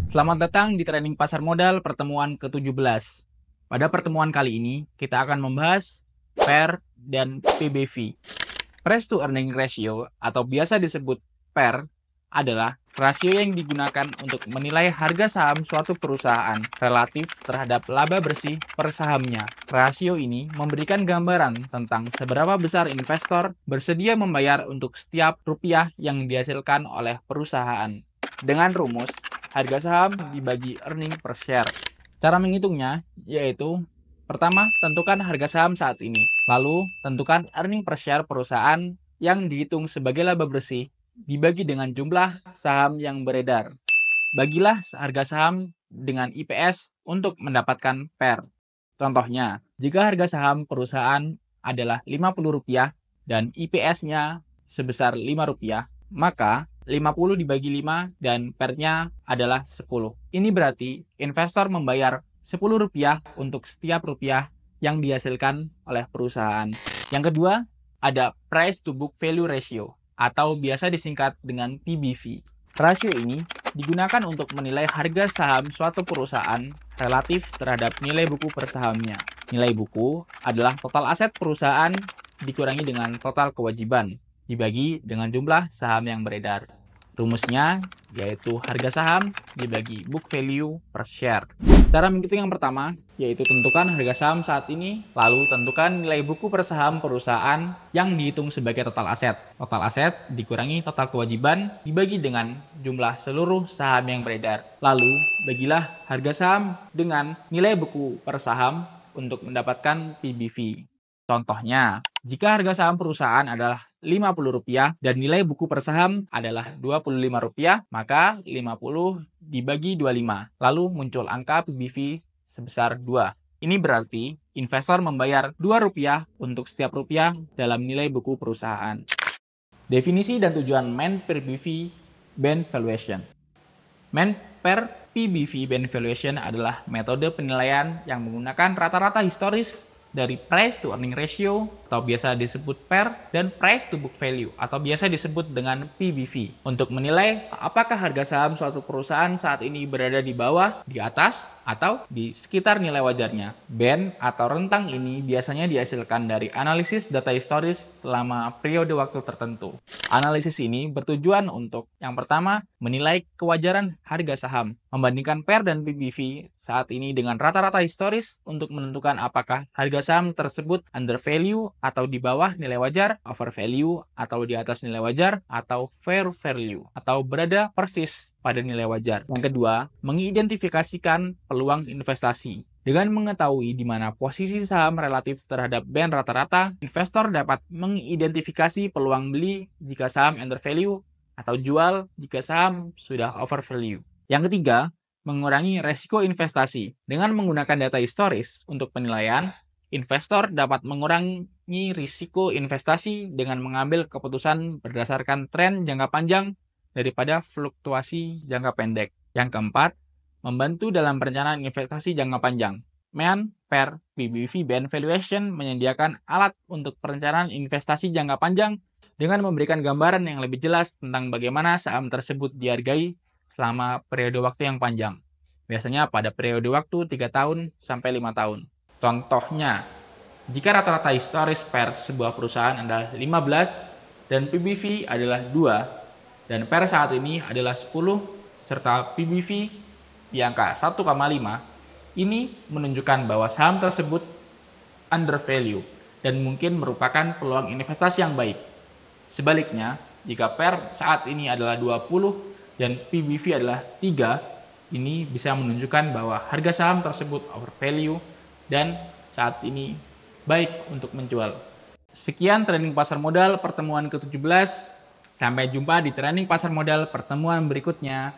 Selamat datang di Training Pasar Modal pertemuan ke-17. Pada pertemuan kali ini, kita akan membahas PER dan PBV. Price to Earning Ratio atau biasa disebut PER adalah rasio yang digunakan untuk menilai harga saham suatu perusahaan relatif terhadap laba bersih per sahamnya. Rasio ini memberikan gambaran tentang seberapa besar investor bersedia membayar untuk setiap rupiah yang dihasilkan oleh perusahaan. Dengan rumus, harga saham dibagi earning per share. Cara menghitungnya yaitu pertama, tentukan harga saham saat ini. Lalu, tentukan earning per share perusahaan yang dihitung sebagai laba bersih dibagi dengan jumlah saham yang beredar. Bagilah harga saham dengan IPS untuk mendapatkan PER. Contohnya, jika harga saham perusahaan adalah Rp50 dan IPS-nya sebesar Rp5, maka 50 dibagi 5 dan PER-nya adalah 10. Ini berarti investor membayar Rp10 untuk setiap rupiah yang dihasilkan oleh perusahaan. Yang kedua, ada Price to Book Value Ratio atau biasa disingkat dengan PBV. Rasio ini digunakan untuk menilai harga saham suatu perusahaan relatif terhadap nilai buku per sahamnya. Nilai buku adalah total aset perusahaan dikurangi dengan total kewajiban, dibagi dengan jumlah saham yang beredar. Rumusnya yaitu harga saham dibagi book value per share. Cara menghitung yang pertama yaitu tentukan harga saham saat ini, lalu tentukan nilai buku per saham perusahaan yang dihitung sebagai total aset. Total aset dikurangi total kewajiban dibagi dengan jumlah seluruh saham yang beredar. Lalu bagilah harga saham dengan nilai buku per saham untuk mendapatkan PBV. Contohnya, jika harga saham perusahaan adalah Rp50 dan nilai buku per saham adalah Rp25, maka 50 dibagi 25. Lalu muncul angka PBV sebesar 2. Ini berarti investor membayar Rp2 untuk setiap rupiah dalam nilai buku perusahaan. Definisi dan tujuan Mean per PBV Band Valuation. Mean per PBV Band Valuation adalah metode penilaian yang menggunakan rata-rata historis dari Price to Earning Ratio atau biasa disebut PER dan Price to Book Value atau biasa disebut dengan PBV untuk menilai apakah harga saham suatu perusahaan saat ini berada di bawah, di atas, atau di sekitar nilai wajarnya. Band atau rentang ini biasanya dihasilkan dari analisis data historis selama periode waktu tertentu. Analisis ini bertujuan untuk yang pertama, menilai kewajaran harga saham, membandingkan PER dan PBV saat ini dengan rata-rata historis untuk menentukan apakah harga saham tersebut under value atau di bawah nilai wajar, over value atau di atas nilai wajar, atau fair value atau berada persis pada nilai wajar. Yang kedua, mengidentifikasikan peluang investasi. Dengan mengetahui di mana posisi saham relatif terhadap band rata-rata, investor dapat mengidentifikasi peluang beli jika saham under value atau jual jika saham sudah over value. Yang ketiga, mengurangi resiko investasi. Dengan menggunakan data historis untuk penilaian, investor dapat mengurangi risiko investasi dengan mengambil keputusan berdasarkan tren jangka panjang daripada fluktuasi jangka pendek. Yang keempat, membantu dalam perencanaan investasi jangka panjang. Mean per PBV Band Valuation menyediakan alat untuk perencanaan investasi jangka panjang dengan memberikan gambaran yang lebih jelas tentang bagaimana saham tersebut dihargai selama periode waktu yang panjang. Biasanya pada periode waktu 3 tahun sampai 5 tahun. Contohnya, jika rata-rata historis PER sebuah perusahaan adalah 15 dan PBV adalah 2 dan PER saat ini adalah 10 serta PBV di angka 1,5, ini menunjukkan bahwa saham tersebut under value dan mungkin merupakan peluang investasi yang baik. Sebaliknya, jika PER saat ini adalah 20 dan PBV adalah 3, ini bisa menunjukkan bahwa harga saham tersebut overvalue dan saat ini baik untuk menjual. Sekian training pasar modal pertemuan ke-17. Sampai jumpa di training pasar modal pertemuan berikutnya.